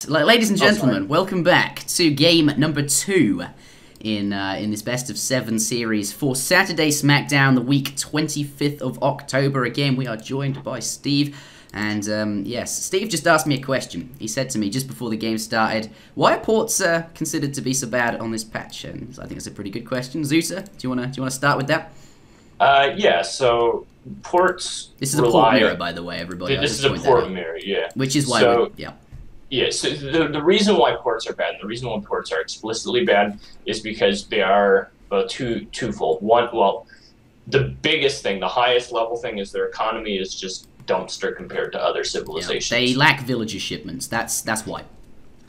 Ladies and gentlemen, welcome back to game number 2 in this best of 7 series for Saturday Smackdown, the week 25th of October. Again, we are joined by Steve, and yes, Steve just asked me a question. He said to me just before the game started, why are ports considered to be so bad on this patch? And I think it's a pretty good question. Zuta, do you wanna start with that? Yeah. So ports. This is a port mirror, by the way, everybody. This is a port mirror, yeah. Which is why, yeah. Yeah, so the reason why ports are bad, and the reason why ports are explicitly bad, is because they are twofold. One, well, the biggest thing, the highest level thing, is their economy is just dumpster compared to other civilizations. Yeah, they lack villager shipments. That's why.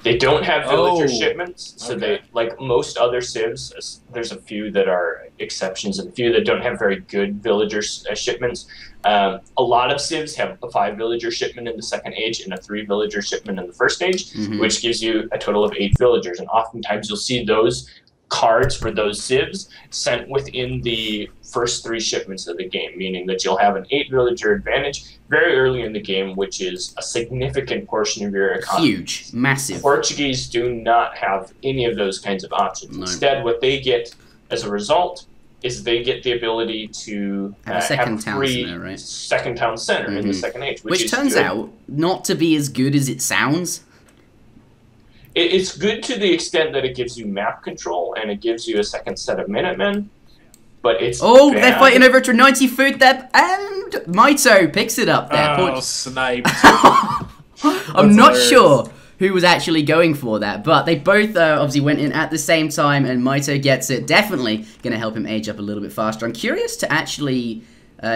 They don't have villager shipments, so they, like most other civs, there's a few that are exceptions and a few that don't have very good villager shipments. A lot of civs have a 5 villager shipment in the second age and a 3 villager shipment in the first age, which gives you a total of 8 villagers. And oftentimes you'll see those cards for those civs sent within the first 3 shipments of the game, meaning that you'll have an 8 villager advantage very early in the game, which is a significant portion of your economy. Huge, massive. Portuguese do not have any of those kinds of options. No. Instead, what they get as a result is they get the ability to have a second town free center, right? Second town center in the second age, which turns out not to be as good as it sounds. It's good to the extent that it gives you map control and it gives you a second set of Minutemen, but it's bad. They're fighting over to 90 food there, and Mitoe picks it up there. Oh, sniped. I'm not sure who was actually going for that, but they both obviously went in at the same time, and Mitoe gets it. Definitely going to help him age up a little bit faster. I'm curious to actually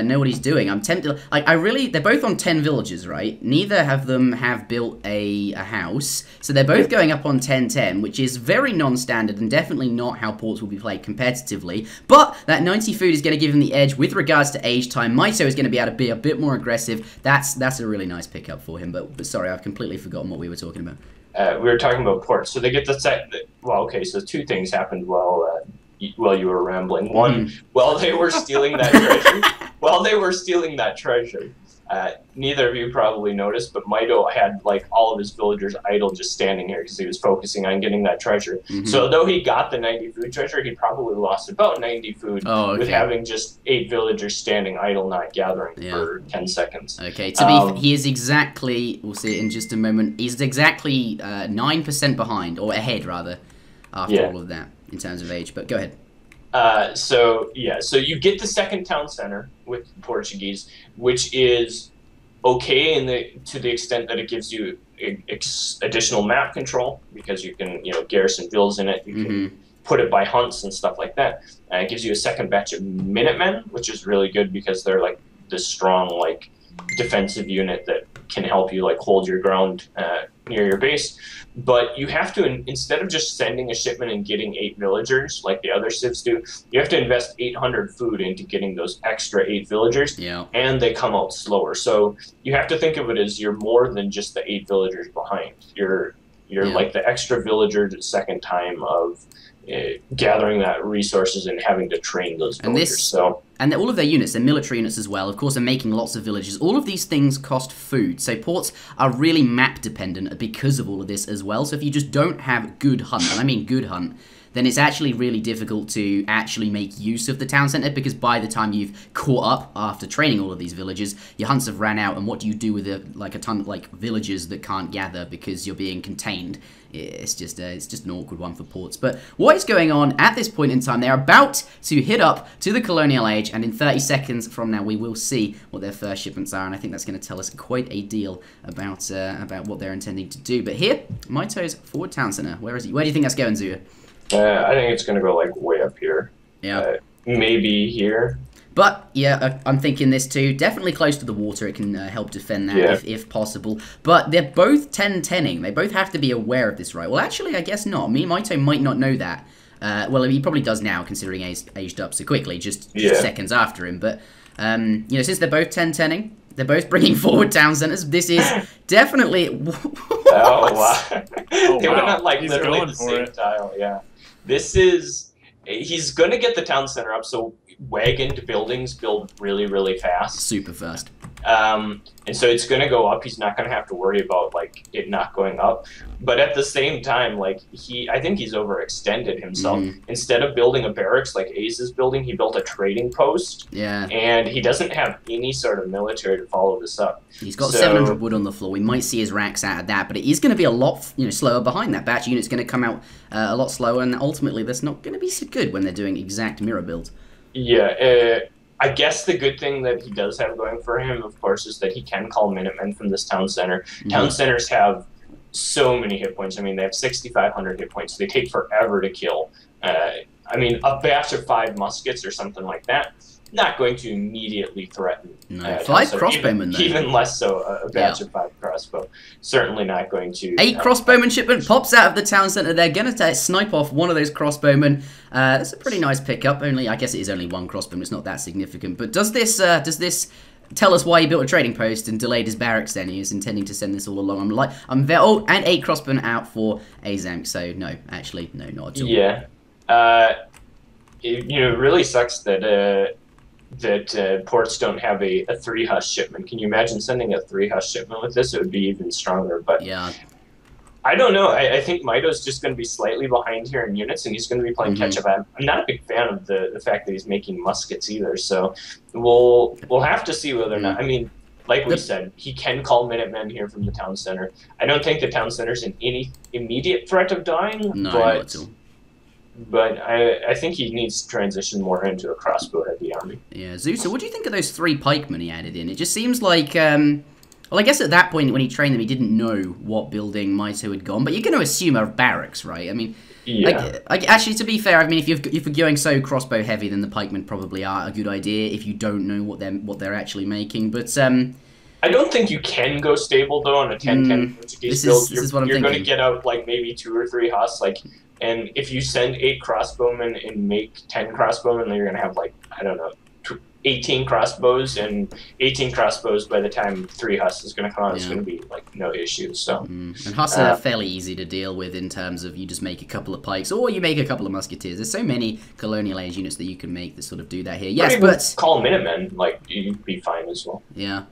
know what he's doing. I'm tempted. Like, they're both on 10 villages, right? Neither of them have built a house, so they're both going up on 10-10, which is very non-standard and definitely not how ports will be played competitively. But that 90 food is going to give him the edge with regards to age time. Mitoe is going to be able to be a bit more aggressive. That's a really nice pickup for him. But sorry, I've completely forgotten what we were talking about. We were talking about ports. So they get the set. Well, okay. So 2 things happened while you were rambling. One, while they were stealing that treasure. While they were stealing that treasure, neither of you probably noticed, but Mitoe had like all of his villagers idle just standing here because he was focusing on getting that treasure. So though he got the 90 food treasure, he probably lost about 90 food with having just 8 villagers standing idle, not gathering for 10 seconds. Okay, to be he is exactly, we'll see it in just a moment, he's exactly 9% behind, or ahead rather, after all of that in terms of age, but go ahead. So you get the second town center with Portuguese, which is okay to the extent that it gives you additional map control, because you can garrison villas in it, you can put it by hunts and stuff like that. It gives you a second batch of Minutemen, which is really good because they're like this strong like defensive unit that can help you like hold your ground near your base. But you have to, instead of just sending a shipment and getting 8 villagers like the other civs do, you have to invest 800 food into getting those extra 8 villagers, and they come out slower. So you have to think of it as you're more than just the 8 villagers behind. You're like the extra villager the second time of gathering that resources and having to train those villagers. And all of their units, their military units as well, of course, are making lots of villages. All of these things cost food, so ports are really map dependent because of all of this as well. So if you just don't have good hunt, and I mean good hunt, then it's actually really difficult to actually make use of the town center, because by the time you've caught up after training all of these villages, your hunts have ran out, and what do you do with a ton of villagers that can't gather because you're being contained? It's just an awkward one for ports. But what is going on at this point in time? They're about to hit up to the colonial age, and in 30 seconds from now we will see what their first shipments are, and I think that's going to tell us quite a deal about what they're intending to do. But here, Mitoe's forward town center. Where is he? Where do you think that's going, Zuta? I think it's going to go like way up here. Yeah. Maybe here. But, yeah, I'm thinking this too. Definitely close to the water. It can help defend that if possible. But they're both 10-10ing. They both have to be aware of this, right? Well, actually, I guess not. Mitoe might not know that. Well, he probably does now, considering he's aged up so quickly, just seconds after him. But, since they're both 10-10ing, they're both bringing forward town centers. This is definitely... Oh, wow. They were not, like, literally the same tile, This is... He's going to get the town center up, so wagoned buildings build really, really fast. Super fast. And so it's going to go up. He's not going to have to worry about like it not going up. But at the same time, like I think he's overextended himself. Instead of building a barracks like Ace is building, he built a trading post. Yeah. And he doesn't have any sort of military to follow this up. He's got 700 wood on the floor. We might see his racks out of that, but it is going to be a lot, slower behind that. Batch unit's going to come out a lot slower, and ultimately that's not going to be so good when they're doing exact mirror builds. Yeah. I guess the good thing that he does have going for him, of course, is that he can call Minutemen from this town center. Town centers have so many hit points. I mean, they have 6,500 hit points. They take forever to kill. I mean, a batch of 5 muskets or something like that, not going to immediately threaten. No, 5 crossbowmen, though. Even less so, a batch of 5 crossbow. Certainly not going to... 8 crossbowman shipment pops out of the town center. They're going to snipe off one of those crossbowmen. That's a pretty nice pickup. I guess it is only 1 crossbowman. It's not that significant. But does this tell us why he built a trading post and delayed his barracks then? He was intending to send this all along. And 8 crossbowmen out for Aizamk. So, no, actually, no, not at all. Yeah. It really sucks that... ports don't have a 3 hush shipment. Can you imagine sending a 3 hush shipment with this? It would be even stronger. But yeah, I don't know. I think Mito's just going to be slightly behind here in units, and he's going to be playing catch up. I'm not a big fan of the fact that he's making muskets either. So we'll have to see whether or not. I mean, like we said, he can call Minutemen here from the town center. I don't think the town center's in any immediate threat of dying. No, not at all. But I think he needs to transition more into a crossbow-heavy army. Yeah, Zuta, what do you think of those 3 pikemen he added in? It just seems like, well, I guess at that point when he trained them, he didn't know what building Mito had gone. But you're going to assume a barracks, right? I mean, yeah. Actually, to be fair, I mean, if you're going so crossbow-heavy, then the pikemen probably are a good idea if you don't know what they're actually making. But I don't think you can go stable though on a 10-10 Portuguese build. This is what I'm thinking. thinking. Going to get out like maybe 2 or 3 husks, and if you send 8 crossbowmen and make 10 crossbowmen, then you're going to have like, I don't know, 18 crossbows, and 18 crossbows by the time 3 husks is going to come out, it's going to be like no issues. So and husks are fairly easy to deal with in terms of you just make a couple of pikes or you make a couple of musketeers. There's so many colonial age units that you can make that sort of do that here. Yes, but call Minutemen, like you'd be fine as well. Yeah.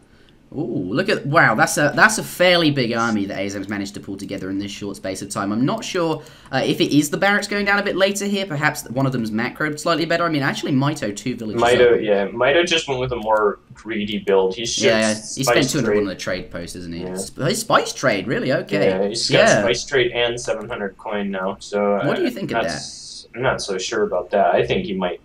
Ooh, look at, wow, that's a fairly big army that Aizamk's managed to pull together in this short space of time. I'm not sure if it is the barracks going down a bit later here. Perhaps one of them's macroed slightly better. I mean, actually, Mito 2 villages. Mito just went with a more greedy build. He spent 200 on the trade post, isn't he? Yeah. His spice trade, really? Okay. Yeah, he's got spice trade and 700 coin now. So what do you think of that? I'm not so sure about that. I think he might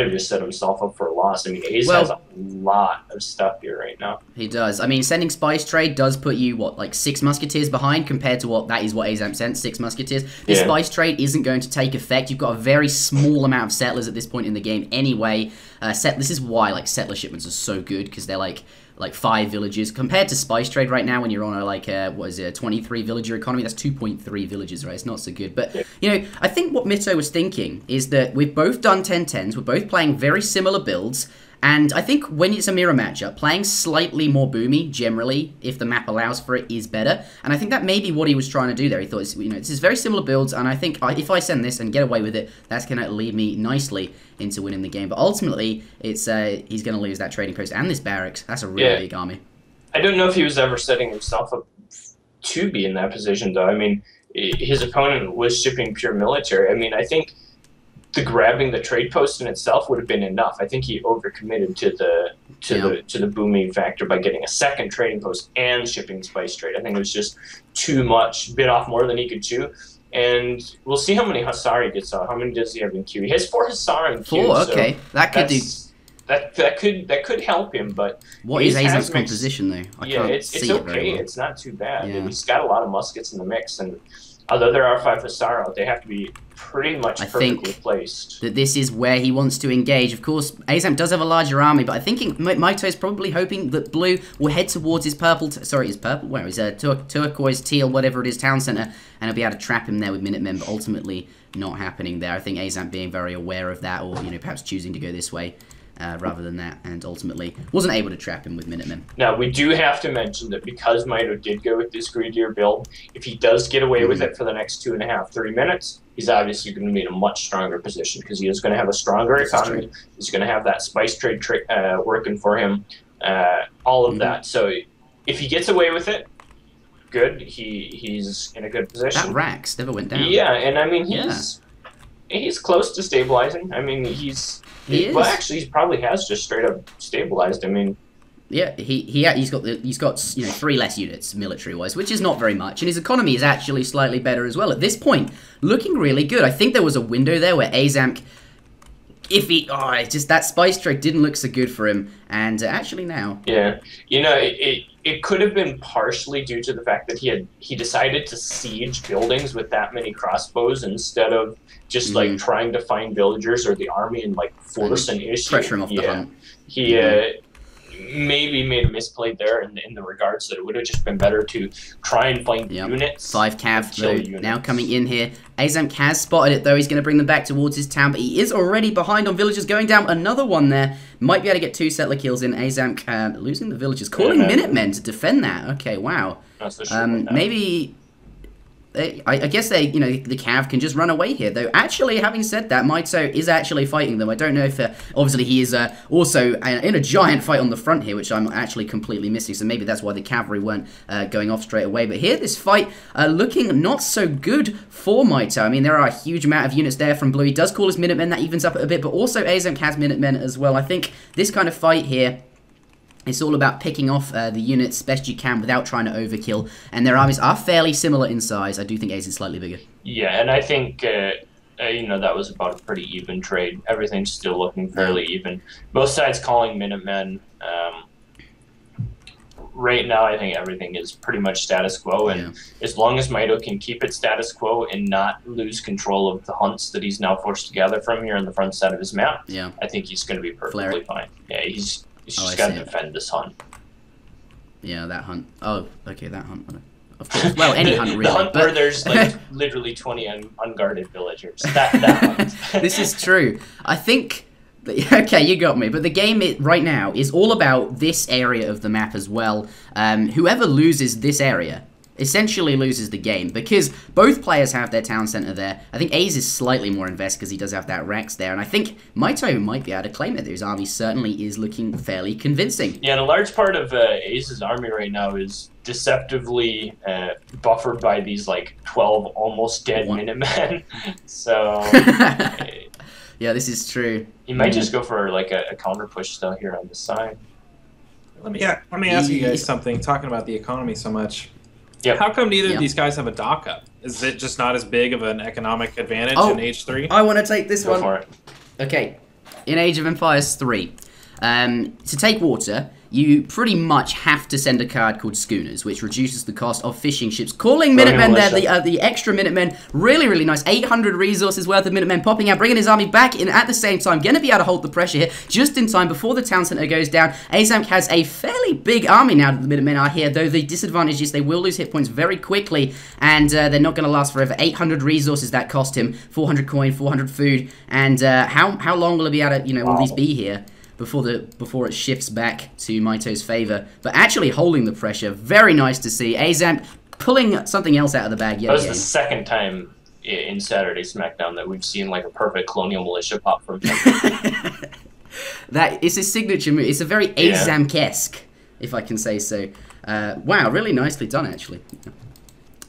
have just set himself up for a loss. I mean, Ace has a lot of stuff here right now. He does. I mean, sending Spice Trade does put you, what, like 6 Musketeers behind compared to what Aizamk sent, 6 Musketeers. This Spice Trade isn't going to take effect. You've got a very small amount of settlers at this point in the game anyway. This is why, like, settler shipments are so good, because they're, like 5 villages. Compared to Spice Trade right now, when you're on a, what is it, a 23 villager economy, that's 2.3 villages, right? It's not so good. But, I think what Mito was thinking is that we've both done 10-10s, we're both playing very similar builds, and I think when it's a mirror matchup, playing slightly more boomy, generally, if the map allows for it, is better. And I think that may be what he was trying to do there. He thought, this is very similar builds, and I think if I send this and get away with it, that's going to lead me nicely into winning the game. But ultimately, it's he's going to lose that trading post and this barracks. That's a really big army. I don't know if he was ever setting himself up to be in that position, though. I mean, his opponent was shipping pure military. I mean, I think the grabbing the trade post in itself would have been enough. I think he overcommitted to the booming factor by getting a second trading post and shipping spice trade. I think it was just too much, bit off more than he could chew. And we'll see how many Hussar he gets out. How many does he have in queue? He has 4 Hussar in queue. 4, okay. So that could do. That could help him, but what is Aizamk's composition though? I can't it's see okay. It very well. It's not too bad. Yeah. He's got a lot of muskets in the mix, and although there are 5 Hussar out, they have to be pretty much perfectly placed. That this is where he wants to engage. Of course, Aizamk does have a larger army, but I think Mito is probably hoping that Blue will head towards his purple, where is turquoise, teal, whatever it is, town center, and he'll be able to trap him there with Minutemen, but ultimately not happening there. I think Aizamk being very aware of that, or perhaps choosing to go this way rather than that, and ultimately wasn't able to trap him with Minutemen. Now, we do have to mention that because Mito did go with this greedier build, if he does get away with it for the next 2.5, 3 minutes, he's obviously going to be in a much stronger position because he is going to have a stronger economy. He's going to have that spice trade working for him. all of that. So if he gets away with it, good. He's in a good position. That Rax never went down. Yeah, and I mean he's close to stabilizing. I mean well, actually he probably has just straight up stabilized. I mean. Yeah, he's got 3 less units military wise, which is not very much, and his economy is actually slightly better as well at this point, looking really good. I think there was a window there where Aizamk, just that spice trade didn't look so good for him, and actually now. Yeah, it could have been partially due to the fact that he decided to siege buildings with that many crossbows instead of just like trying to find villagers or the army and like force an issue. Pressure him off the hunt. He maybe made a misplay there in the regards that it would have just been better to try and find units. 5 cav though, now coming in here. Aizamk has spotted it though, he's going to bring them back towards his town, but he is already behind on villagers, going down another one there. Might be able to get 2 settler kills in. Aizamk losing the villagers, calling Minutemen to defend that. Okay, wow. Maybe... I guess the Cav can just run away here, though. Actually, having said that, Mitoe is actually fighting them. I don't know if, obviously, he is also in a giant fight on the front here, which I'm actually completely missing, so maybe that's why the cavalry weren't going off straight away. But here, this fight looking not so good for Mitoe. I mean, there are a huge amount of units there from Blue. He does call his Minutemen, that evens up a bit, but also Aizamk has Minutemen as well. I think this kind of fight here, it's all about picking off the units best you can without trying to overkill, and their armies are fairly similar in size. I do think Ace is slightly bigger. Yeah, and I think that was about a pretty even trade. Everything's still looking fairly even. Both sides calling Minutemen. Right now, I think everything is pretty much status quo, and as long as Mitoe can keep it status quo and not lose control of the hunts that he's now forced to gather from here on the front side of his map, I think he's going to be perfectly fine. Yeah, he's just got to defend this hunt. Yeah, that hunt. Oh, okay, that hunt. Of course. Well, any hunt really. The hunt where there's like literally 20 unguarded villagers. That hunt. This is true. I think. Okay, you got me. But the game right now is all about this area of the map as well. Whoever loses this area essentially loses the game, because both players have their town center there. I think Aze is slightly more invested because he does have that Rex there, and I think Mitoe might be able to claim it. His army certainly is looking fairly convincing. Yeah, and a large part of Aze's army right now is deceptively buffered by these like 12 almost dead Minutemen. So yeah, this is true. He might just go for like a counter push still here on the side. Let me ask you guys something. Talking about the economy so much. Yep. How come neither of these guys have a dock up? Is it just not as big of an economic advantage in Age 3? I want to take this one. Go for it. Okay, in Age of Empires 3, to take water, you pretty much have to send a card called Schooners, which reduces the cost of fishing ships. Calling Minutemen there, the extra Minutemen, really, really nice. 800 resources worth of Minutemen popping out, bringing his army back in at the same time. Going to be able to hold the pressure here just in time before the town center goes down. Aizamk has a fairly big army now that the Minutemen are here, though the disadvantage is they will lose hit points very quickly, and they're not going to last forever. 800 resources that cost him, 400 coin, 400 food, and how long will he be able to, will these be here before it shifts back to Mitoe's favor? But actually holding the pressure, very nice to see. Aizamk pulling something else out of the bag yet again. That was the second time in Saturday Smackdown that we've seen like a perfect colonial militia pop from him. That is his signature move. It's a very Aizamk-esque, if I can say so. Wow, really nicely done actually.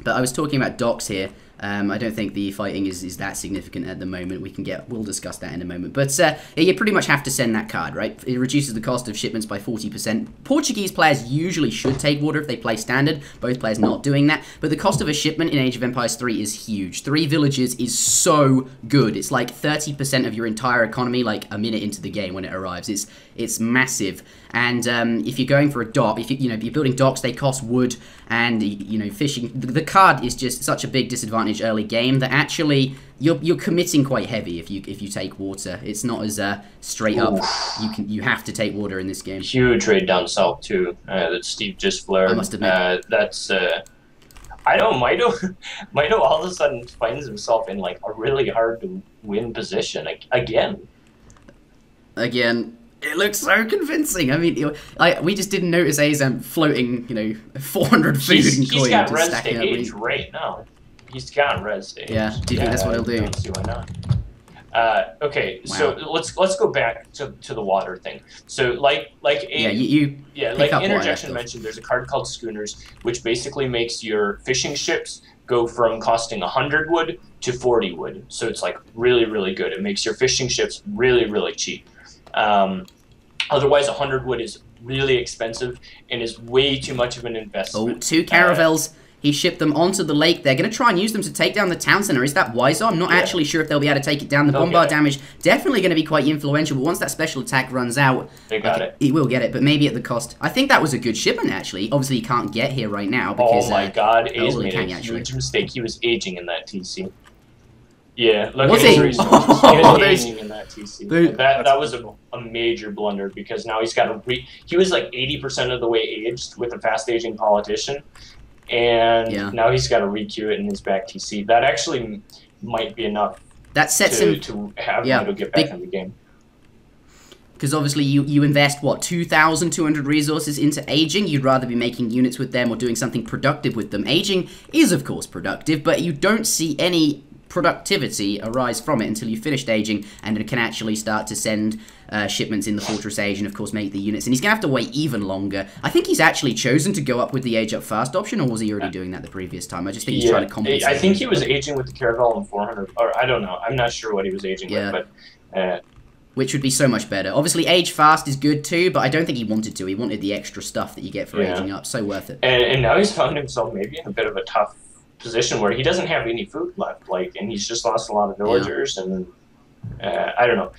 But I was talking about docks here. I don't think the fighting is that significant at the moment. We'll discuss that in a moment. But you pretty much have to send that card, right? It reduces the cost of shipments by 40%. Portuguese players usually should take water if they play standard. Both players not doing that. But the cost of a shipment in Age of Empires 3 is huge. 3 villages is so good. It's like 30% of your entire economy, like a minute into the game when it arrives. It's massive. And if you're going for a dock, if you're building docks, they cost wood, and fishing. The card is just such a big disadvantage early game that actually you're committing quite heavy if you take water. It's not as straight up. You have to take water in this game. Huge raid down south too that Steve just flared. I must admit. That's I know Mitoe all of a sudden finds himself in like a really hard to win position again. It looks so convincing. I mean, we just didn't notice Aizamk floating, 400 food and coin. He's got res to age right now. He's got res to age. Yeah, do you think that's what he'll do? I don't see why not. Okay, Wow. so let's go back to the water thing. So like Interjection mentioned, there's a card called Schooners, which basically makes your fishing ships go from costing 100 wood to 40 wood. So it's like really, really good. It makes your fishing ships really, really cheap. Otherwise, 100 wood is really expensive and is way too much of an investment. Oh, 2 caravels. He shipped them onto the lake. They're going to try and use them to take down the town center. Is that wiser? I'm not actually sure if they'll be able to take it down. The bombard damage definitely going to be quite influential, but once that special attack runs out, they got it. He will get it, but maybe at the cost. I think that was a good shipment, actually. Obviously, he can't get here right now because... Oh my god, Ace he made a huge mistake. He was aging in that TC. Yeah, look was at his he? resources. He was aging in that TC. That was a major blunder because now he's got to... He was like 80% of the way aged with a fast-aging politician. And now he's got to re-queue it in his back TC. That actually might be enough that sets him to have Mito get back in the game. Because obviously you invest, what, 2,200 resources into aging? You'd rather be making units with them or doing something productive with them. Aging is, of course, productive, but you don't see any productivity arise from it until you've finished aging and it can actually start to send shipments in the Fortress Age and, of course, make the units. And he's going to have to wait even longer. I think he's actually chosen to go up with the age up fast option, or was he already doing that the previous time? I just think he's trying to compensate. I think he was aging with the Caravel and 400, or I don't know. I'm not sure what he was aging with, but... which would be so much better. Obviously, age fast is good too, but I don't think he wanted to. He wanted the extra stuff that you get for aging up. So worth it. And now he's found himself maybe in a bit of a tough position where he doesn't have any food left, and he's just lost a lot of villagers, and I don't know.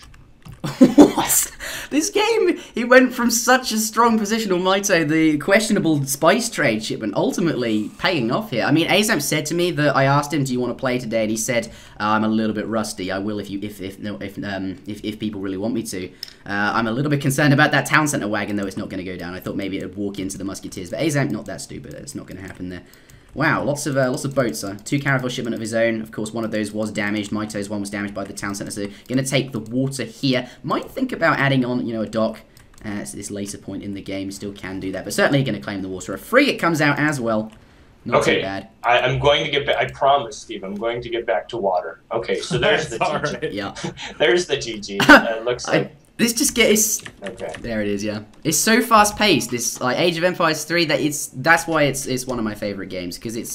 What? This game, he went from such a strong position on Mito, the questionable spice trade shipment, ultimately paying off here. I mean, Aizamk said to me that I asked him, "Do you want to play today?" And he said, "I'm a little bit rusty. I will if people really want me to. I'm a little bit concerned about that town center wagon, though it's not going to go down. I thought maybe it would walk into the musketeers, but Aizamk not that stupid. It's not going to happen there." Wow, lots of boats. 2 caravel shipment of his own. Of course, one of those was damaged. Mito's one was damaged by the town centre. So, going to take the water here. Might think about adding on, a dock at this later point in the game. Still can do that, but certainly going to claim the water. A free it comes out as well. Not too bad. I'm going to get back. I promise, Steve. I'm going to get back to water. Okay, so there's the GG. Right. Yeah. There's the GG. Looks like. This just gets there. It is, yeah. It's so fast paced. This Age of Empires 3 that's why it's one of my favorite games because it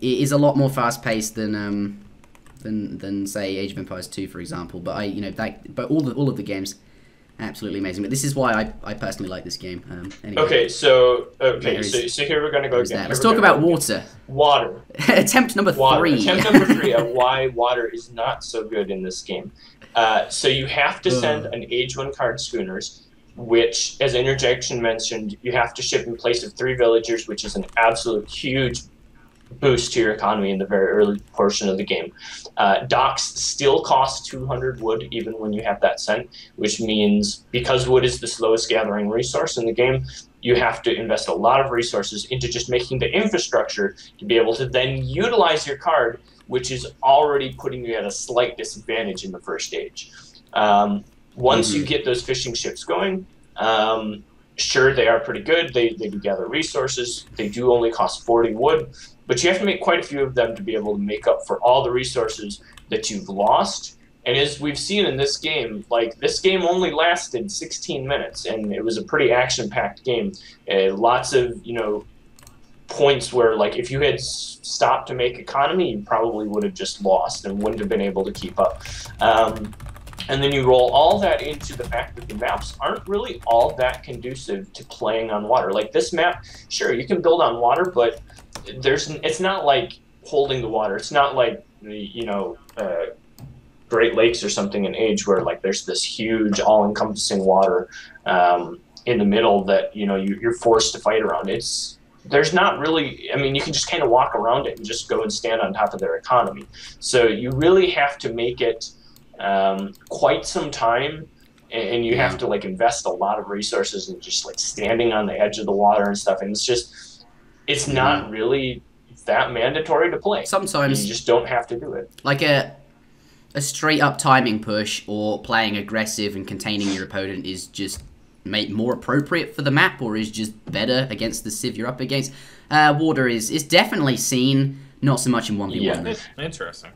is a lot more fast paced than say Age of Empires 2 for example. But but all of the games absolutely amazing. But this is why I personally like this game. Anyway. Okay, so here we're gonna go again. Let's talk about water. Water. Attempt number 3. Attempt number 3 of why water is not so good in this game. So you have to send an Age 1 card Schooners, which, as Interjection mentioned, you have to ship in place of 3 villagers, which is an absolute huge boost to your economy in the very early portion of the game. Docks still cost 200 wood even when you have that sent, which means because wood is the slowest gathering resource in the game, you have to invest a lot of resources into just making the infrastructure to be able to then utilize your card, which is already putting you at a slight disadvantage in the first stage. Once you get those fishing ships going, sure, they are pretty good. They do gather resources. They do only cost 40 wood, but you have to make quite a few of them to be able to make up for all the resources that you've lost. And as we've seen in this game, this game only lasted 16 minutes, and it was a pretty action-packed game. Lots of, points where, if you had stopped to make economy, you probably would have just lost and wouldn't have been able to keep up. And then you roll all that into the fact that the maps aren't really all that conducive to playing on water. Like this map, sure, you can build on water, but it's not like holding the water. It's not like, Great Lakes or something in Age where there's this huge all-encompassing water in the middle that you're forced to fight around. There's not really, you can just kind of walk around it and just go and stand on top of their economy. So you really have to make it quite some time, and you have to invest a lot of resources in just standing on the edge of the water and stuff. And it's not really that mandatory to play. Sometimes you just don't have to do it. Like a straight up timing push or playing aggressive and containing your opponent is just more appropriate for the map, or is just better against the civ you're up against. Water is definitely seen, not so much in 1v1. Yeah, interesting.